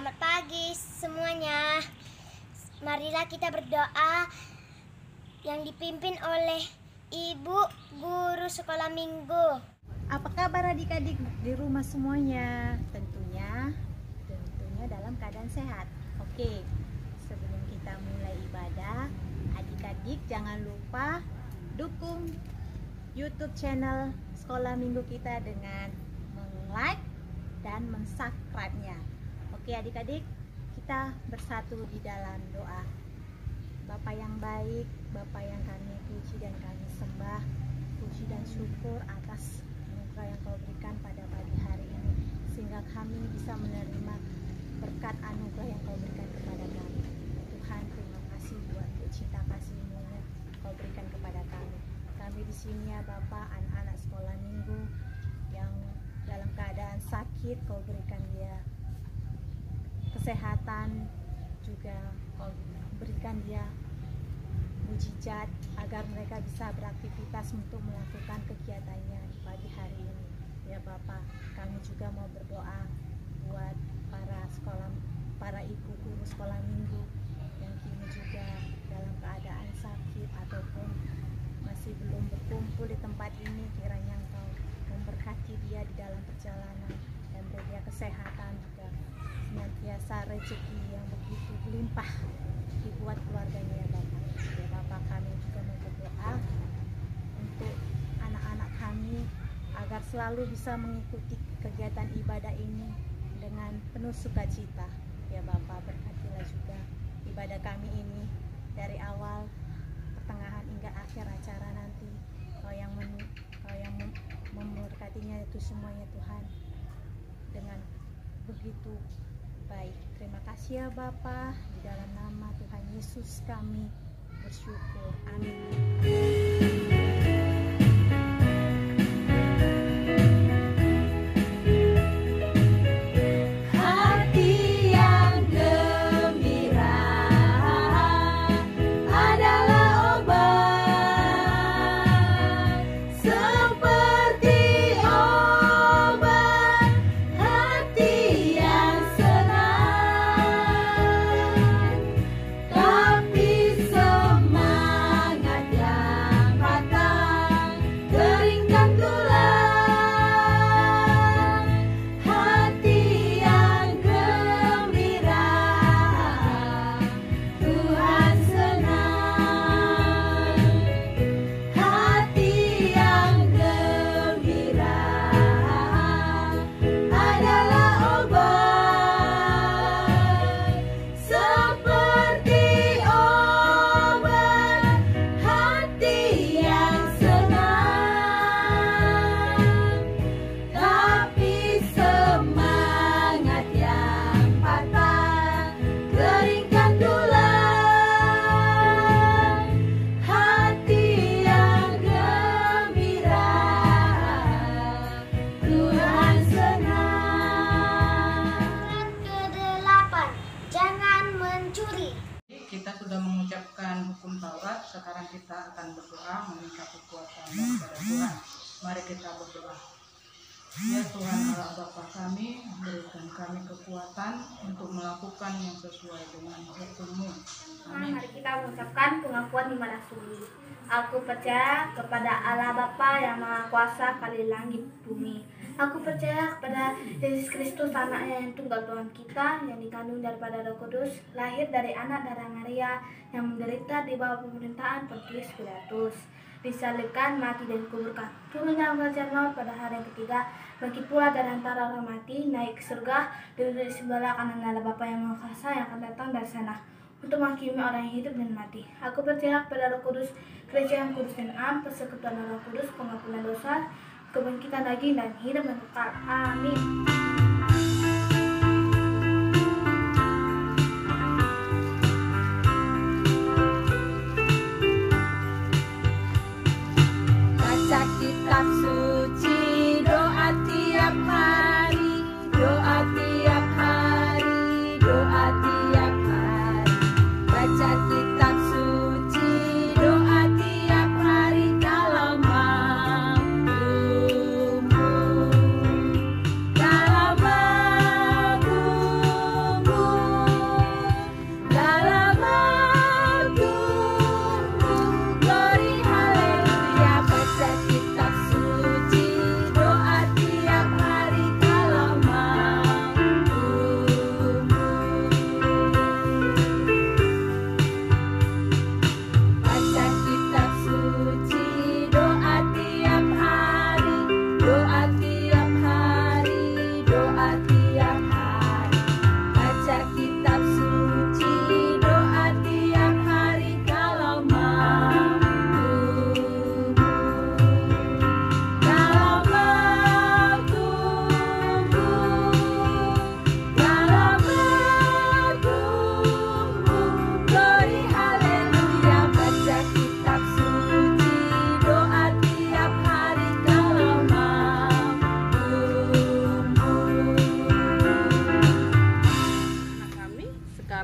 Selamat pagi semuanya. Marilah kita berdoa yang dipimpin oleh Ibu Guru Sekolah Minggu. Apa kabar adik-adik di rumah semuanya? Tentunya dalam keadaan sehat. Oke, sebelum kita mulai ibadah, adik-adik jangan lupa dukung YouTube channel Sekolah Minggu kita dengan like dan subscribe-nya. Oke adik-adik, kita bersatu di dalam doa. Bapa yang baik, Bapa yang kami puji dan kami sembah, puji dan syukur atas anugerah yang Kau berikan pada pagi hari ini, sehingga kami bisa menerima berkat anugerah yang Kau berikan kepada kami. Tuhan, terima kasih buat cinta kasih-Mu yang Kau berikan kepada kami. Kami di sini ya Bapa, anak-anak sekolah minggu yang dalam keadaan sakit, Kau berikan dia kesehatan, juga Kau berikan dia mujizat agar mereka bisa beraktivitas untuk melakukan kegiatannya di pagi hari ini. Ya Bapak, kami juga mau berdoa buat para ibu guru sekolah minggu yang kini juga dalam keadaan sakit ataupun masih belum berkumpul di tempat ini. Kiranya Engkau memberkati dia di dalam perjalanan dan beri dia kesehatan, juga senantiasa rezeki yang begitu berlimpah dibuat keluarganya ya Bapak. Ya Bapak, kami juga mau berdoa untuk anak-anak kami agar selalu bisa mengikuti kegiatan ibadah ini dengan penuh sukacita. Ya Bapak, berkatilah juga ibadah kami ini dari awal, pertengahan hingga akhir acara nanti. Kau yang memberkatinya itu semuanya Tuhan dengan begitu baik. Terima kasih ya Bapa, di dalam nama Tuhan Yesus kami bersyukur. Amin. Kita sudah mengucapkan hukum Taurat, sekarang kita akan berdoa meminta kekuatan daripada Tuhan. Mari kita berdoa. Ya Tuhan Allah Bapa kami, berikan kami kekuatan untuk melakukan yang sesuai dengan hukum-Mu. Amin. Mari kita mengucapkan pengakuan iman asli. Aku percaya kepada Allah Bapa yang Maha Kuasa kali langit bumi. Aku percaya kepada Yesus Kristus, anaknya yang tunggal Tuhan kita, yang dikandung daripada Roh Kudus, lahir dari anak darah Maria, yang menderita di bawah pemerintahan Pontius Pilatus, disalibkan, mati dan dikuburkan, turun dalam kerajaan maut pada hari yang ketiga, bangkit pula dari antara orang mati, naik ke surga, duduk di sebelah kanan Allah Bapa yang Maha Kuasa yang akan datang dari sana untuk menghakimi orang yang hidup dan mati. Aku percaya kepada Roh Kudus, gereja yang kudus dan am, persekutuan Roh Kudus, pengampunan dosa, kebangkitan daging dan hidup yang kekal. Amin. Baca kitab suci, doa tiap hari, doa tiap hari, doa tiap hari. Baca kitab suci, doa tiap hari kalau mampu. Dalam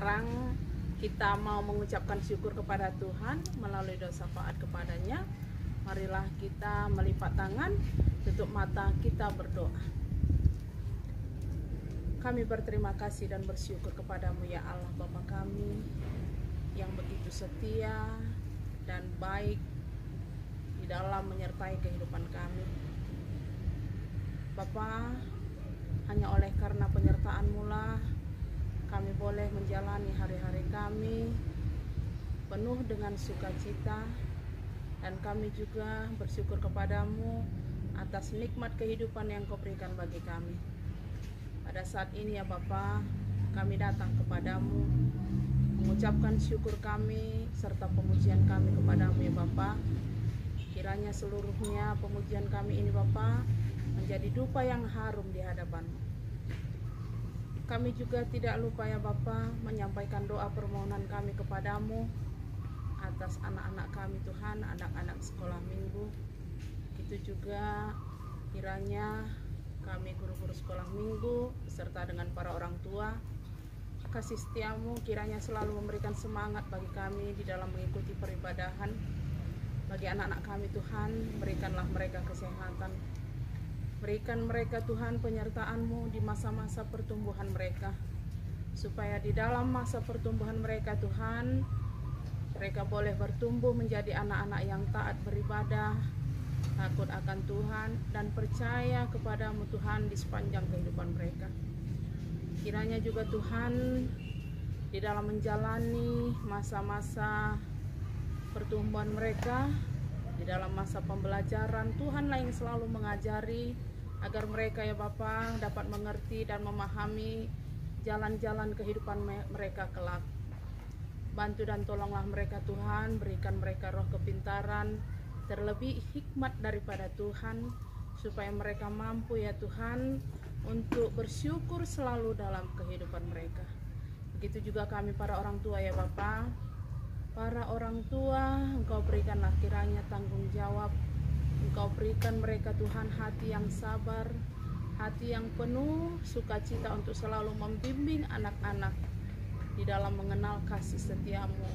sekarang kita mau mengucapkan syukur kepada Tuhan melalui doa syafaat kepadanya. Marilah kita melipat tangan, tutup mata, kita berdoa. Kami berterima kasih dan bersyukur kepadamu ya Allah Bapa kami yang begitu setia dan baik di dalam menyertai kehidupan kami. Bapa, hanya oleh karena penyertaan-Mu lah kami boleh menjalani hari-hari kami penuh dengan sukacita, dan kami juga bersyukur kepadamu atas nikmat kehidupan yang Kau berikan bagi kami. Pada saat ini ya Bapa, kami datang kepadamu mengucapkan syukur kami serta pemujian kami kepadamu ya Bapa. Kiranya seluruhnya pemujian kami ini Bapa menjadi dupa yang harum di hadapan-Mu. Kami juga tidak lupa ya Bapa menyampaikan doa permohonan kami kepadamu atas anak-anak kami Tuhan, anak-anak sekolah minggu. Itu juga kiranya kami guru-guru sekolah minggu beserta dengan para orang tua, kasih setiamu kiranya selalu memberikan semangat bagi kami di dalam mengikuti peribadahan. Bagi anak-anak kami Tuhan, berikanlah mereka kesehatan, berikan mereka Tuhan penyertaan-Mu di masa-masa pertumbuhan mereka, supaya di dalam masa pertumbuhan mereka Tuhan, mereka boleh bertumbuh menjadi anak-anak yang taat beribadah, takut akan Tuhan, dan percaya kepadamu Tuhan di sepanjang kehidupan mereka. Kiranya juga Tuhan di dalam menjalani masa-masa pertumbuhan mereka, di dalam masa pembelajaran, Tuhanlah yang selalu mengajari agar mereka ya Bapa dapat mengerti dan memahami jalan-jalan kehidupan mereka kelak. Bantu dan tolonglah mereka Tuhan, berikan mereka roh kepintaran, terlebih hikmat daripada Tuhan, supaya mereka mampu ya Tuhan untuk bersyukur selalu dalam kehidupan mereka. Begitu juga kami para orang tua ya Bapa. Para orang tua, Engkau berikanlah kiranya tanggung jawab, Engkau berikan mereka Tuhan hati yang sabar, hati yang penuh sukacita untuk selalu membimbing anak-anak di dalam mengenal kasih setia-Mu.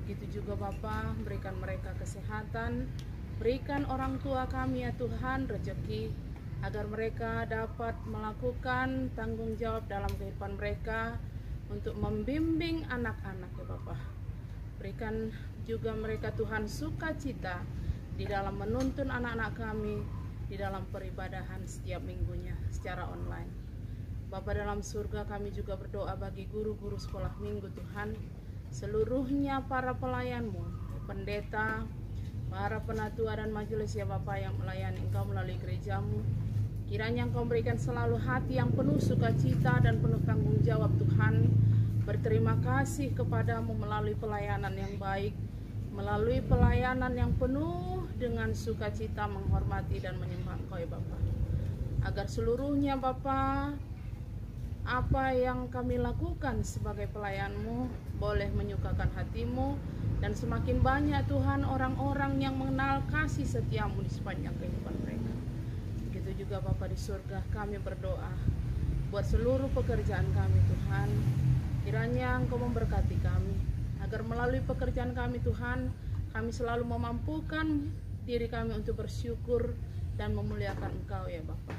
Begitu juga Bapa, berikan mereka kesehatan, berikan orang tua kami ya Tuhan rezeki, agar mereka dapat melakukan tanggung jawab dalam kehidupan mereka untuk membimbing anak-anak ya Bapa. Berikan juga mereka Tuhan sukacita di dalam menuntun anak-anak kami di dalam peribadahan setiap minggunya secara online. Bapa dalam surga, kami juga berdoa bagi guru-guru sekolah minggu Tuhan, seluruhnya para pelayan-Mu, pendeta, para penatua dan majelis ya Bapa yang melayani Engkau melalui gereja-Mu. Kiranya Engkau berikan selalu hati yang penuh sukacita dan penuh tanggung jawab Tuhan, berterima kasih kepadamu melalui pelayanan yang baik, melalui pelayanan yang penuh dengan sukacita menghormati dan menyembah Engkau ya Bapa. Agar seluruhnya Bapa, apa yang kami lakukan sebagai pelayan-Mu boleh menyukakan hati-Mu, dan semakin banyak Tuhan orang-orang yang mengenal kasih setia-Mu di sepanjang kehidupan mereka. Begitu juga Bapa di surga, kami berdoa buat seluruh pekerjaan kami Tuhan. Kiranya Engkau memberkati kami, agar melalui pekerjaan kami Tuhan, kami selalu memampukan diri kami untuk bersyukur dan memuliakan Engkau ya Bapa.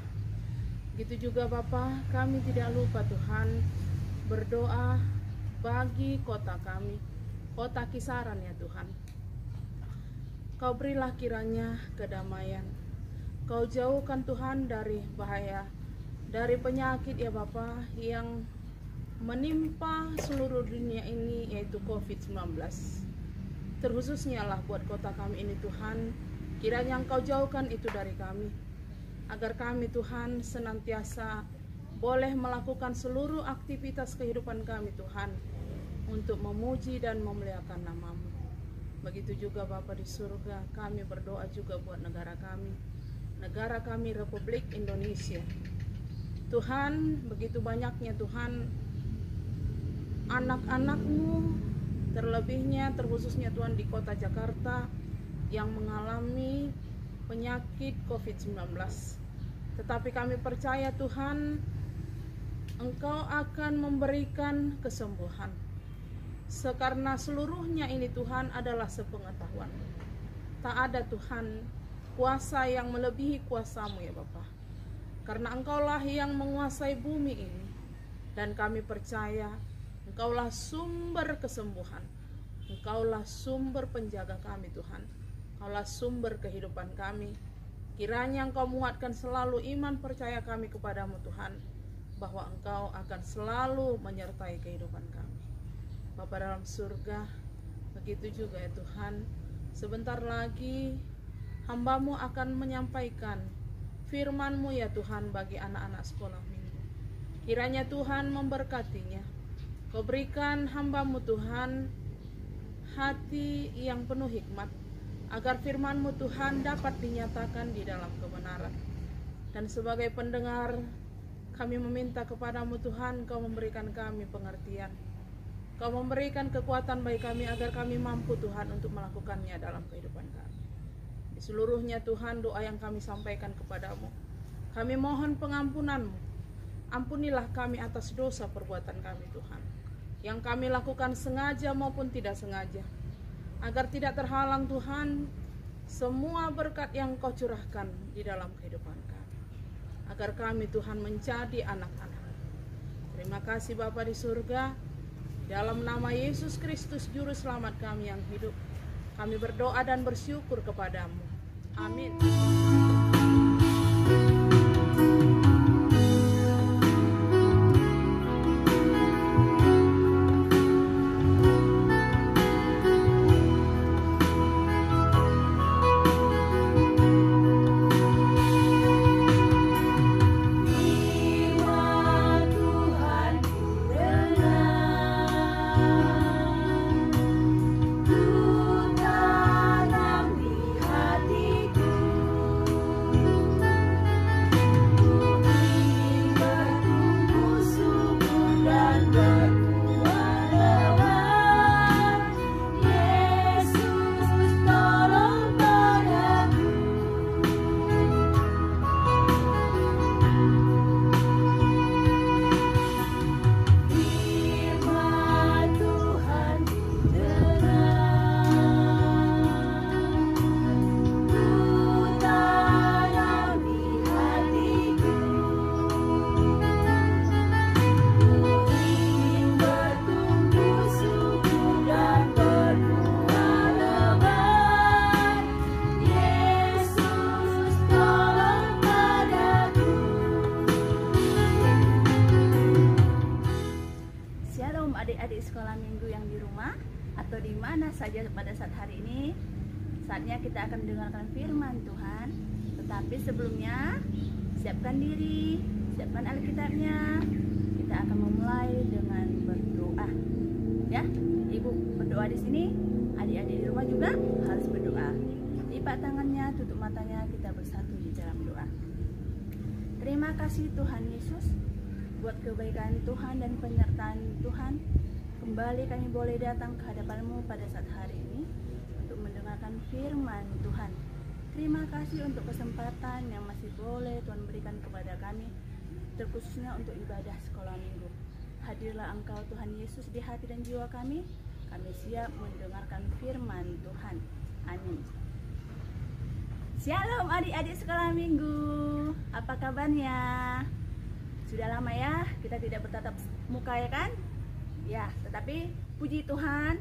Begitu juga Bapa, kami tidak lupa Tuhan berdoa bagi kota kami, kota Kisaran ya Tuhan. Kau berilah kiranya kedamaian, Kau jauhkan Tuhan dari bahaya, dari penyakit ya Bapa yang menimpa seluruh dunia ini, yaitu COVID-19. Terkhususnya lah buat kota kami ini Tuhan, kiranya Engkau jauhkan itu dari kami, agar kami Tuhan senantiasa boleh melakukan seluruh aktivitas kehidupan kami Tuhan untuk memuji dan memuliakan nama-Mu. Begitu juga Bapa di surga, kami berdoa juga buat negara kami Republik Indonesia. Tuhan, begitu banyaknya Tuhan anak-anak-Mu, terlebihnya terkhususnya Tuhan di kota Jakarta yang mengalami penyakit COVID-19. Tetapi kami percaya Tuhan, Engkau akan memberikan kesembuhan. Sekarena seluruhnya ini Tuhan adalah sepengetahuan. Tak ada Tuhan kuasa yang melebihi kuasa-Mu ya Bapa. Karena Engkaulah yang menguasai bumi ini. Dan kami percaya Engkaulah sumber kesembuhan. Engkaulah sumber penjaga kami Tuhan. Engkaulah sumber kehidupan kami. Kiranya Engkau menguatkan selalu iman percaya kami kepadamu Tuhan, bahwa Engkau akan selalu menyertai kehidupan kami. Bapa dalam surga, begitu juga ya Tuhan, sebentar lagi hamba-Mu akan menyampaikan firman-Mu ya Tuhan bagi anak-anak sekolah minggu. Kiranya Tuhan memberkatinya. Kau berikan hamba-Mu Tuhan hati yang penuh hikmat, agar firman-Mu Tuhan dapat dinyatakan di dalam kebenaran. Dan sebagai pendengar, kami meminta kepadamu Tuhan, Kau memberikan kami pengertian. Kau memberikan kekuatan bagi kami agar kami mampu Tuhan untuk melakukannya dalam kehidupan kami. Di seluruhnya Tuhan, doa yang kami sampaikan kepadamu, kami mohon pengampunan-Mu. Ampunilah kami atas dosa perbuatan kami Tuhan, yang kami lakukan sengaja maupun tidak sengaja, agar tidak terhalang Tuhan semua berkat yang Kau curahkan di dalam kehidupan kami, agar kami Tuhan menjadi anak-anak. Terima kasih Bapa di surga, dalam nama Yesus Kristus Juru Selamat kami yang hidup, kami berdoa dan bersyukur kepadamu. Amin. Adik-adik sekolah minggu yang di rumah atau di mana saja pada saat hari ini, saatnya kita akan mendengarkan firman Tuhan. Tetapi sebelumnya, siapkan diri, siapkan Alkitabnya. Kita akan memulai dengan berdoa. Ya, Ibu berdoa di sini, adik-adik di rumah juga harus berdoa. Lipat tangannya, tutup matanya, kita bersatu di dalam doa. Terima kasih Tuhan Yesus buat kebaikan Tuhan dan penyertaan Tuhan. Kembali kami boleh datang ke hadapan-Mu pada saat hari ini untuk mendengarkan firman Tuhan. Terima kasih untuk kesempatan yang masih boleh Tuhan berikan kepada kami, terkhususnya untuk ibadah sekolah minggu. Hadirlah Engkau Tuhan Yesus di hati dan jiwa kami. Kami siap mendengarkan firman Tuhan. Amin. Shalom adik-adik sekolah minggu. Apa kabarnya? Sudah lama ya kita tidak bertatap muka ya kan? Ya, tetapi puji Tuhan,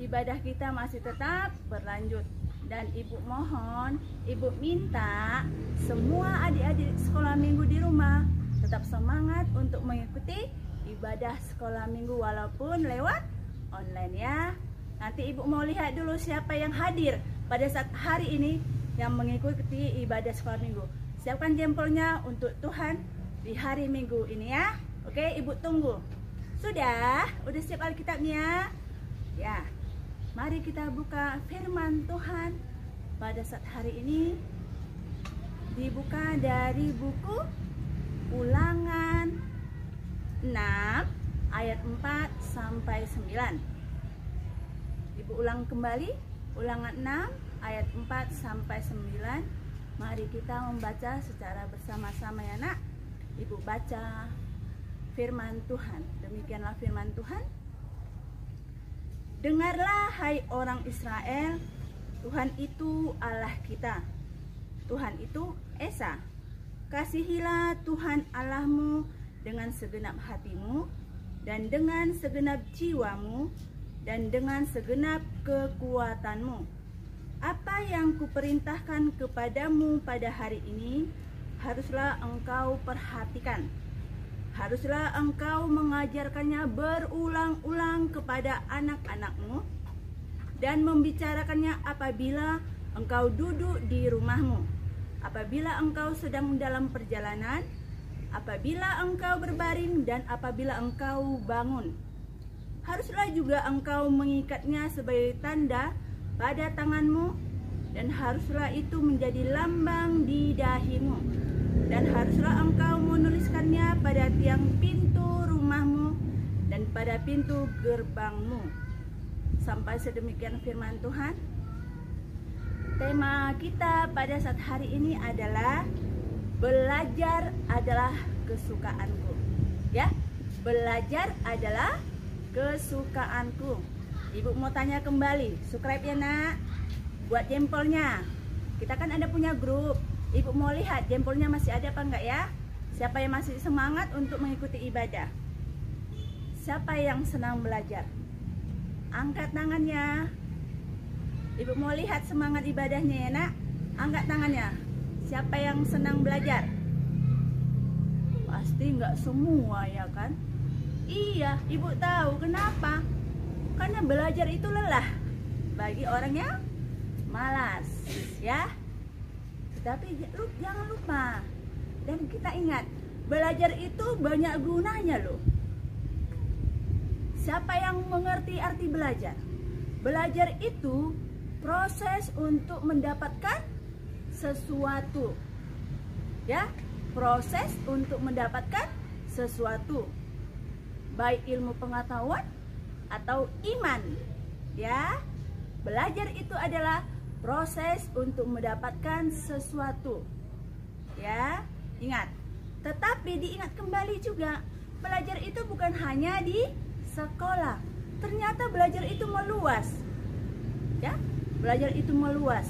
ibadah kita masih tetap berlanjut. Dan Ibu mohon, Ibu minta semua adik-adik sekolah minggu di rumah tetap semangat untuk mengikuti ibadah sekolah minggu walaupun lewat online ya. Nanti Ibu mau lihat dulu siapa yang hadir pada saat hari ini yang mengikuti ibadah sekolah minggu. Siapkan jempolnya untuk Tuhan di hari Minggu ini ya. Oke, Ibu tunggu. Sudah siap Alkitabnya? Ya. Mari kita buka firman Tuhan pada saat hari ini. Dibuka dari buku Ulangan 6 ayat 4 sampai 9. Ibu ulang kembali Ulangan 6 ayat 4 sampai 9. Mari kita membaca secara bersama-sama ya nak. Ibu baca. firman Tuhan. Demikianlah firman Tuhan. Dengarlah hai orang Israel, Tuhan itu Allah kita. Tuhan itu Esa. Kasihilah Tuhan Allahmu dengan segenap hatimu, dan dengan segenap jiwamu, dan dengan segenap kekuatanmu. Apa yang kuperintahkan kepadamu pada hari ini, haruslah engkau perhatikan. Haruslah engkau mengajarkannya berulang-ulang kepada anak-anakmu, dan membicarakannya apabila engkau duduk di rumahmu, apabila engkau sedang dalam perjalanan, apabila engkau berbaring, dan apabila engkau bangun. Haruslah juga engkau mengikatnya sebagai tanda pada tanganmu, dan haruslah itu menjadi lambang di dahimu, dan haruslah engkau menuliskannya pada tiang pintu rumahmu dan pada pintu gerbangmu. Sampai sedemikian firman Tuhan. Tema kita pada saat hari ini adalah belajar adalah kesukaanku. Ya, belajar adalah kesukaanku. Ibu mau tanya kembali, subscribe ya nak, buat jempolnya. Kita kan ada punya grup. Ibu mau lihat jempolnya masih ada apa enggak ya? Siapa yang masih semangat untuk mengikuti ibadah? Siapa yang senang belajar? Angkat tangannya. Ibu mau lihat semangat ibadahnya ya nak? Angkat tangannya. Siapa yang senang belajar? Pasti enggak semua ya kan? Iya, ibu tahu kenapa? Karena belajar itu lelah bagi orang yang malas ya. Tetapi jangan lupa, dan kita ingat, belajar itu banyak gunanya loh. Siapa yang mengerti arti belajar? Belajar itu proses untuk mendapatkan sesuatu. Ya, proses untuk mendapatkan sesuatu. Baik ilmu pengetahuan atau iman. Ya, belajar itu adalah proses untuk mendapatkan sesuatu. Ya, ingat. Tetapi diingat kembali juga, belajar itu bukan hanya di sekolah. Ternyata belajar itu meluas. Ya, belajar itu meluas.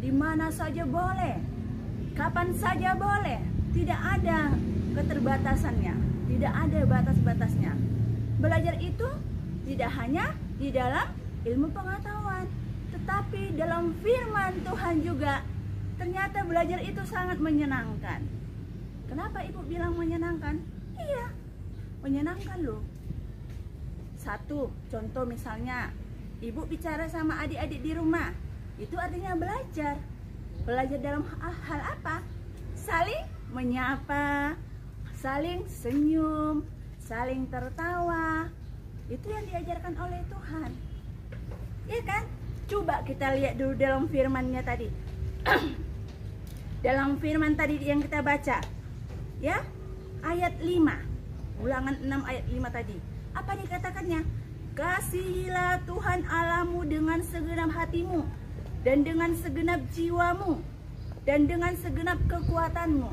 Di mana saja boleh, kapan saja boleh. Tidak ada keterbatasannya, tidak ada batas-batasnya. Belajar itu tidak hanya di dalam ilmu pengetahuan, tetapi dalam firman Tuhan juga. Ternyata belajar itu sangat menyenangkan. Kenapa ibu bilang menyenangkan? Iya, menyenangkan loh. Satu contoh misalnya, ibu bicara sama adik-adik di rumah, itu artinya belajar. Belajar dalam hal apa? Saling menyapa, saling senyum, saling tertawa. Itu yang diajarkan oleh Tuhan. Iya kan? Coba kita lihat dulu dalam firman-Nya tadi. Dalam firman tadi yang kita baca, ya, ayat 5, Ulangan 6 ayat 5 tadi. Apa dikatakannya? Kasihilah Tuhan Allahmu dengan segenap hatimu, dan dengan segenap jiwamu, dan dengan segenap kekuatanmu.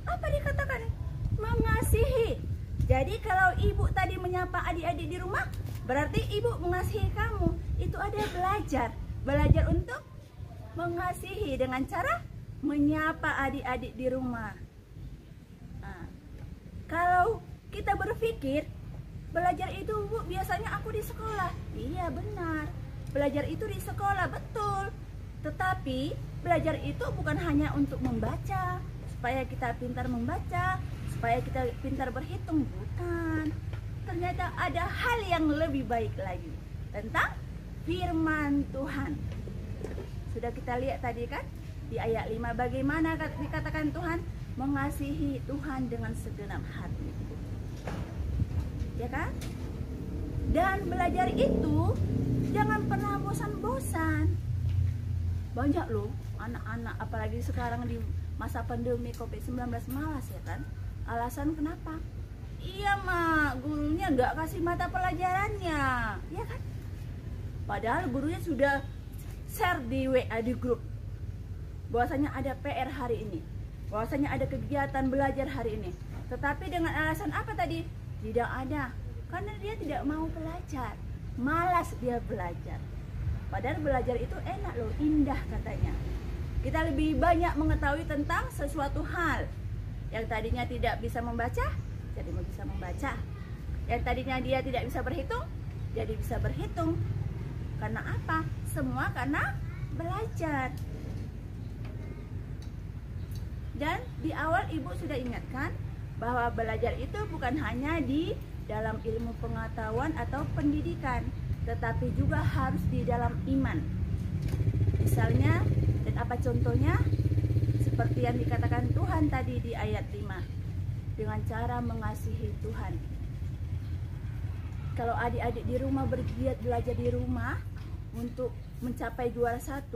Apa dikatakan? Mengasihi. Jadi kalau ibu tadi menyapa adik-adik di rumah, berarti ibu mengasihi kamu. Itu ada belajar. Belajar untuk mengasihi dengan cara menyapa adik-adik di rumah. Nah, kalau kita berpikir belajar itu bu, biasanya aku di sekolah. Iya benar, belajar itu di sekolah, betul. Tetapi belajar itu bukan hanya untuk membaca, supaya kita pintar membaca, supaya kita pintar berhitung, bukan. Ternyata ada hal yang lebih baik lagi tentang firman Tuhan. Sudah kita lihat tadi kan di ayat 5 bagaimana dikatakan Tuhan mengasihi Tuhan dengan segenap hati. Ya kan? Dan belajar itu jangan pernah bosan-bosan. Banyak loh anak-anak apalagi sekarang di masa pandemi COVID-19 malas ya kan? Alasan kenapa? Iya mak, gurunya nggak kasih mata pelajarannya, ya kan? Padahal gurunya sudah share di WA di grup bahwasanya ada PR hari ini, bahwasanya ada kegiatan belajar hari ini. Tetapi dengan alasan apa tadi? Tidak ada. Karena dia tidak mau belajar. Malas dia belajar. Padahal belajar itu enak loh, indah katanya. Kita lebih banyak mengetahui tentang sesuatu hal. Yang tadinya tidak bisa membaca, jadi bisa membaca. Yang tadinya dia tidak bisa berhitung, jadi bisa berhitung. Karena apa? Semua karena belajar. Dan di awal ibu sudah ingatkan bahwa belajar itu bukan hanya di dalam ilmu pengetahuan atau pendidikan, tetapi juga harus di dalam iman. Misalnya, dan apa contohnya? Seperti yang dikatakan Tuhan tadi di ayat 5, dengan cara mengasihi Tuhan. Kalau adik-adik di rumah bergiat belajar di rumah untuk mencapai juara 1,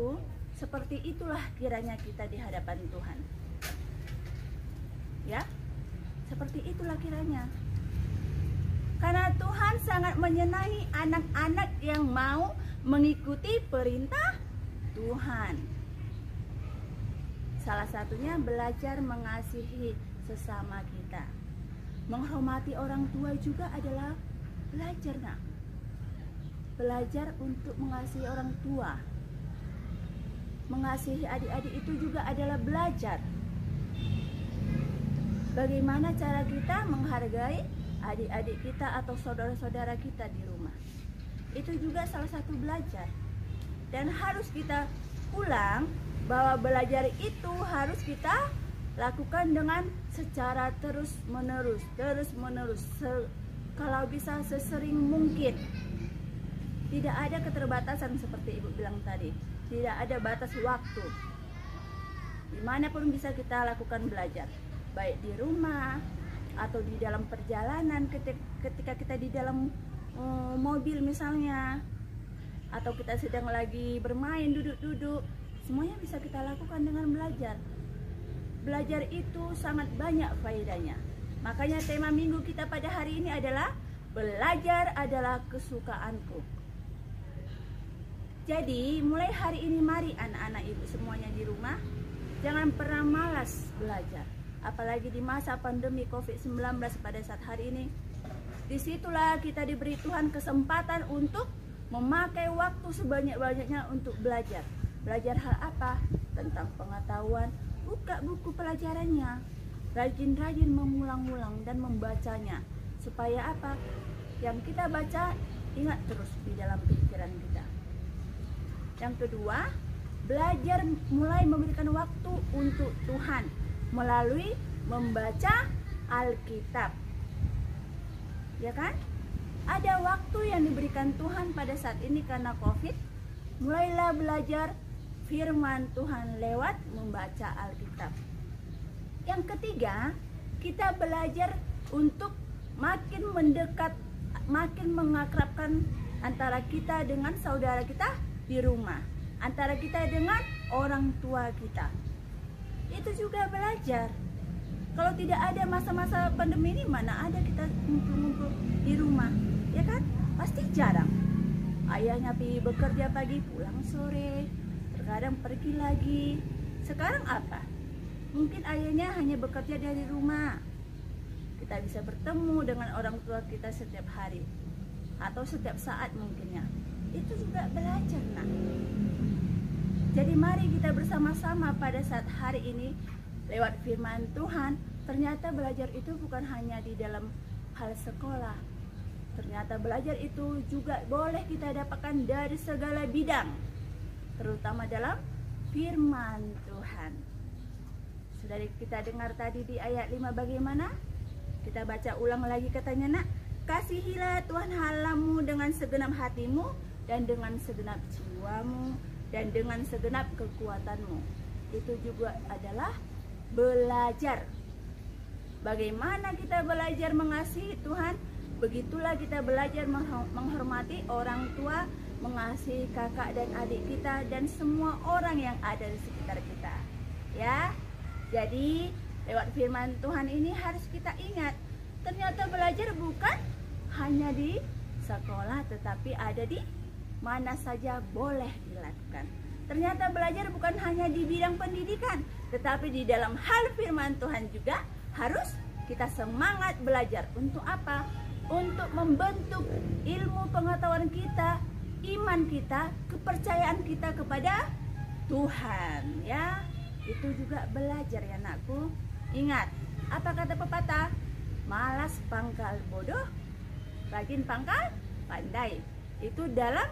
seperti itulah kiranya kita di hadapan Tuhan. Ya, seperti itulah kiranya. Karena Tuhan sangat menyenangi anak-anak yang mau mengikuti perintah Tuhan. Salah satunya belajar mengasihi sesama kita. Menghormati orang tua juga adalah belajar, nak. Belajar untuk mengasihi orang tua. Mengasihi adik-adik itu juga adalah belajar. Bagaimana cara kita menghargai adik-adik kita atau saudara-saudara kita di rumah. Itu juga salah satu belajar. Dan harus kita ulang bahwa belajar itu harus kita lakukan dengan secara terus-menerus. Kalau bisa sesering mungkin. Tidak ada keterbatasan seperti ibu bilang tadi. Tidak ada batas waktu. Dimanapun bisa kita lakukan belajar. Baik di rumah atau di dalam perjalanan, ketika kita di dalam mobil misalnya, atau kita sedang lagi bermain duduk-duduk, semuanya bisa kita lakukan dengan belajar. Belajar itu sangat banyak faedahnya. Makanya tema minggu kita pada hari ini adalah belajar adalah kesukaanku. Jadi mulai hari ini mari anak-anak ibu semuanya di rumah jangan pernah malas belajar. Apalagi di masa pandemi COVID-19 pada saat hari ini. Disitulah kita diberi Tuhan kesempatan untuk memakai waktu sebanyak-banyaknya untuk belajar. Belajar hal apa? Tentang pengetahuan. Buka buku pelajarannya. Rajin-rajin mengulang-ulang dan membacanya. Supaya apa? Yang kita baca ingat terus di dalam pikiran kita. Yang kedua, belajar mulai memberikan waktu untuk Tuhan melalui membaca Alkitab. Ya kan? Ada waktu yang diberikan Tuhan pada saat ini karena COVID. Mulailah belajar firman Tuhan lewat membaca Alkitab. Yang ketiga, kita belajar untuk makin mendekat, makin mengakrabkan antara kita dengan saudara kita di rumah, antara kita dengan orang tua kita. Itu juga belajar. Kalau tidak ada masa-masa pandemi ini, mana ada kita ngumpul-ngumpul di rumah, ya kan? Pasti jarang. Ayahnya pergi bekerja pagi, pulang sore, terkadang pergi lagi. Sekarang apa? Mungkin ayahnya hanya bekerja dari rumah. Kita bisa bertemu dengan orang tua kita setiap hari atau setiap saat mungkinnya. Itu juga belajar, nak. Jadi mari kita bersama-sama pada saat hari ini lewat firman Tuhan. Ternyata belajar itu bukan hanya di dalam hal sekolah. Ternyata belajar itu juga boleh kita dapatkan dari segala bidang, terutama dalam firman Tuhan. Sudah kita dengar tadi di ayat 5 bagaimana? Kita baca ulang lagi katanya, nak. Kasihilah Tuhan Allahmu dengan segenap hatimu dan dengan segenap jiwamu dan dengan segenap kekuatanmu. Itu juga adalah belajar. Bagaimana kita belajar mengasihi Tuhan? Begitulah kita belajar menghormati orang tua, mengasihi kakak dan adik kita dan semua orang yang ada di sekitar kita. Ya. Jadi lewat firman Tuhan ini harus kita ingat, ternyata belajar bukan hanya di sekolah, tetapi ada di mana saja boleh dilakukan. Ternyata belajar bukan hanya di bidang pendidikan, tetapi di dalam hal firman Tuhan juga harus kita semangat belajar. Untuk apa? Untuk membentuk ilmu pengetahuan kita, iman kita, kepercayaan kita kepada Tuhan, ya. Itu juga belajar ya anakku. Ingat, apa kata pepatah? Malas pangkal bodoh, rajin pangkal pandai. Itu dalam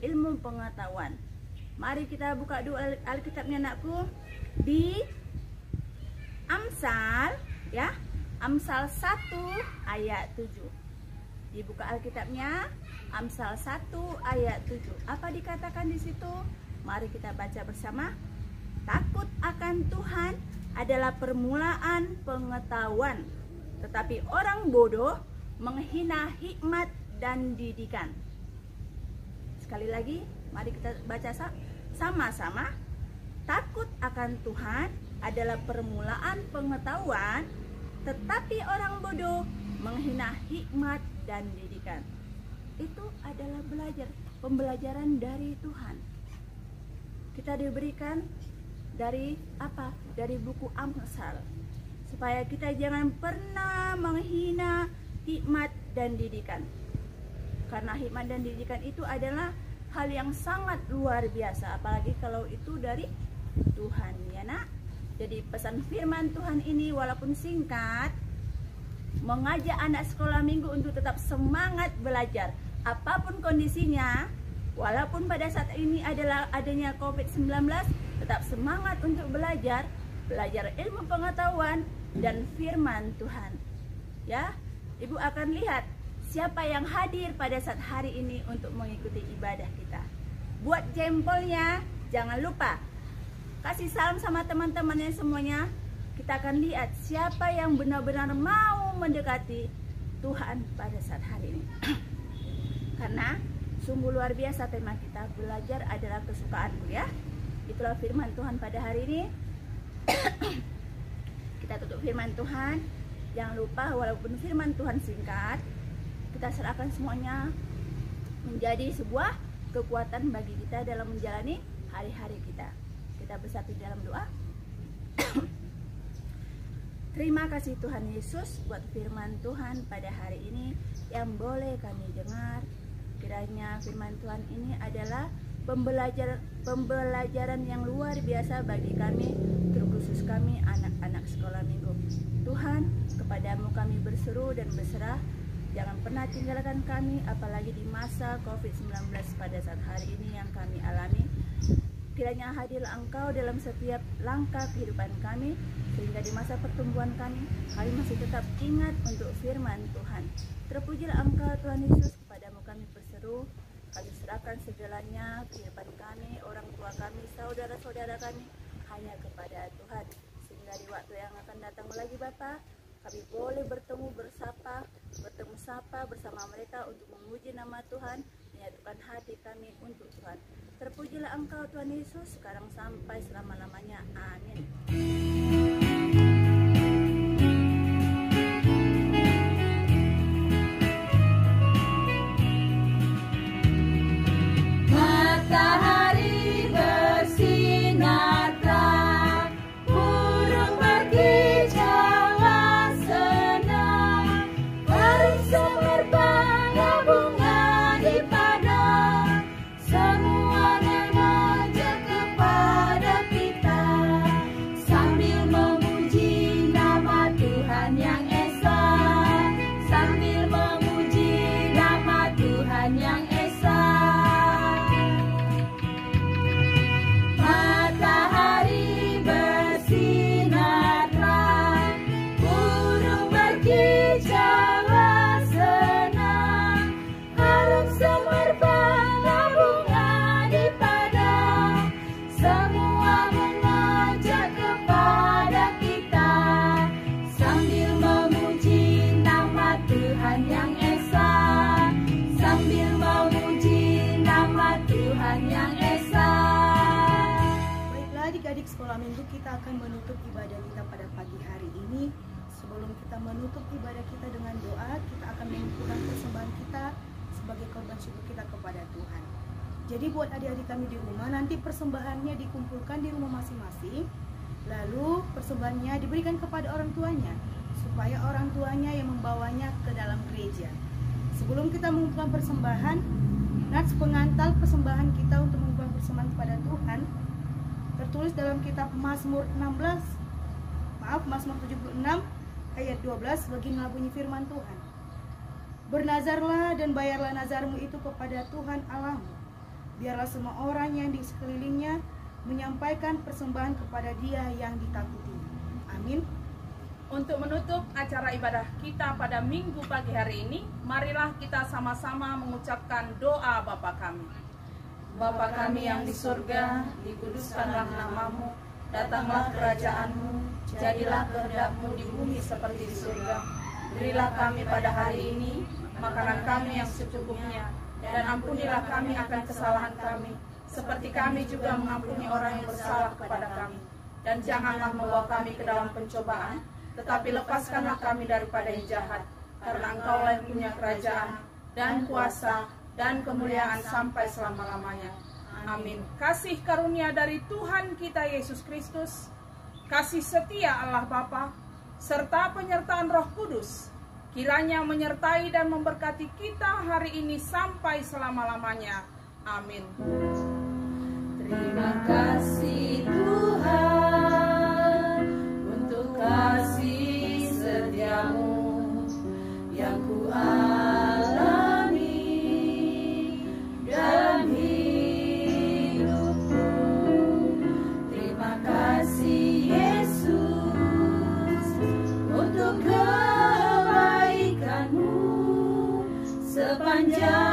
ilmu pengetahuan. Mari kita buka dulu Alkitabnya anakku di Amsal, ya. Amsal 1 ayat 7. Dibuka Alkitabnya, Amsal 1 ayat 7. Apa dikatakan di situ? Mari kita baca bersama. Takut akan Tuhan adalah permulaan pengetahuan, tetapi orang bodoh menghina hikmat dan didikan. Sekali lagi, mari kita baca sama-sama. Takut akan Tuhan adalah permulaan pengetahuan, tetapi orang bodoh menghina hikmat dan didikan. Itu adalah pembelajaran dari Tuhan. Kita diberikan dari apa? Dari buku Amsal. Supaya kita jangan pernah menghina hikmat dan didikan. Karena hikmat dan didikan itu adalah hal yang sangat luar biasa, apalagi kalau itu dari Tuhan, ya nak. Jadi pesan firman Tuhan ini walaupun singkat, mengajak anak sekolah minggu untuk tetap semangat belajar apapun kondisinya. Walaupun pada saat ini adalah adanya COVID-19, tetap semangat untuk belajar ilmu pengetahuan dan firman Tuhan. Ya, Ibu akan lihat siapa yang hadir pada saat hari ini untuk mengikuti ibadah kita. Buat jempolnya, jangan lupa kasih salam sama teman-temannya semuanya. Kita akan lihat siapa yang benar-benar mau mendekati Tuhan pada saat hari ini. Karena sungguh luar biasa tema kita, belajar adalah kesukaanku, ya. Itulah firman Tuhan pada hari ini. Kita tutup firman Tuhan. Jangan lupa walaupun firman Tuhan singkat, kita serahkan semuanya menjadi sebuah kekuatan bagi kita dalam menjalani hari-hari kita. Kita bersatu dalam doa. Terima kasih Tuhan Yesus buat firman Tuhan pada hari ini yang boleh kami dengar. Kiranya firman Tuhan ini adalah pembelajaran yang luar biasa bagi kami, terkhusus kami anak-anak sekolah minggu. Tuhan, kepadamu kami berseru dan berserah. Jangan pernah tinggalkan kami, apalagi di masa COVID-19 pada saat hari ini yang kami alami. Kiranya hadirlah Engkau dalam setiap langkah kehidupan kami, sehingga di masa pertumbuhan kami masih tetap ingat untuk firman Tuhan. Terpujilah Engkau Tuhan Yesus, kepadamu kami berseru. Kami serahkan segalanya, kehidupan kami, orang tua kami, saudara-saudara kami, hanya kepada Tuhan. Sehingga di waktu yang akan datang lagi Bapa, kami boleh bertemu sapa bersama mereka untuk memuji nama Tuhan, menyatukan hati kami untuk Tuhan. Terpujilah Engkau Tuhan Yesus, sekarang sampai selama-lamanya. Amin. Matahari bersinar terang, burung berkicauan senang, burung semerbak bunga di padang, semua mengajak kepada kita, sambil memuji nama Tuhan yang esa, sambil memuji nama Tuhan yang esa. Matahari bersinar terang, burung berkicauan senang, harum semerbak bunga di padang, semua mengajak kepada kita, sambil memuji nama Tuhan yang esa, sambil memuji nama Tuhan yang esa. Baiklah, adik-adik sekolah minggu, kita akan menutup ibadah kita pada pagi hari ini. Sebelum kita menutup ibadah kita dengan doa, kita akan mengumpulkan persembahan kita sebagai korban syukur kita kepada Tuhan. Jadi buat adik-adik kami di rumah, nanti persembahannya dikumpulkan di rumah masing-masing, lalu persembahannya diberikan kepada orang tuanya, supaya orang tuanya yang membawanya ke dalam gereja. Sebelum kita mengumpulkan persembahan, nats pengantar persembahan kita untuk mengumpulkan persembahan kepada Tuhan tertulis dalam kitab Mazmur 76 ayat 12. Beginilah bunyi firman Tuhan. Bernazarlah dan bayarlah nazarmu itu kepada Tuhan Allahmu. Biarlah semua orang yang di sekelilingnya menyampaikan persembahan kepada Dia yang ditakuti. Amin. Untuk menutup acara ibadah kita pada Minggu pagi hari ini, marilah kita sama-sama mengucapkan doa Bapa kami. Bapa kami yang di surga, dikuduskanlah namamu, datanglah kerajaanmu, jadilah kehendak-mu di bumi seperti di surga. Berilah kami pada hari ini makanan kami yang secukupnya, dan ampunilah kami akan kesalahan kami, seperti kami juga mengampuni orang yang bersalah kepada kami. Dan janganlah membawa kami ke dalam pencobaan, tetapi lepaskanlah kami daripada yang jahat, karena Engkaulah yang punya kerajaan, dan kuasa, dan kemuliaan sampai selama-lamanya. Amin. Kasih karunia dari Tuhan kita Yesus Kristus, kasih setia Allah Bapa, serta penyertaan Roh Kudus, kiranya menyertai dan memberkati kita hari ini sampai selama-lamanya. Amin. Terima kasih Tuhan untuk kasih setiamu yang ku alami dalam hidupku. Terima kasih Yesus untuk kebaikanmu sepanjang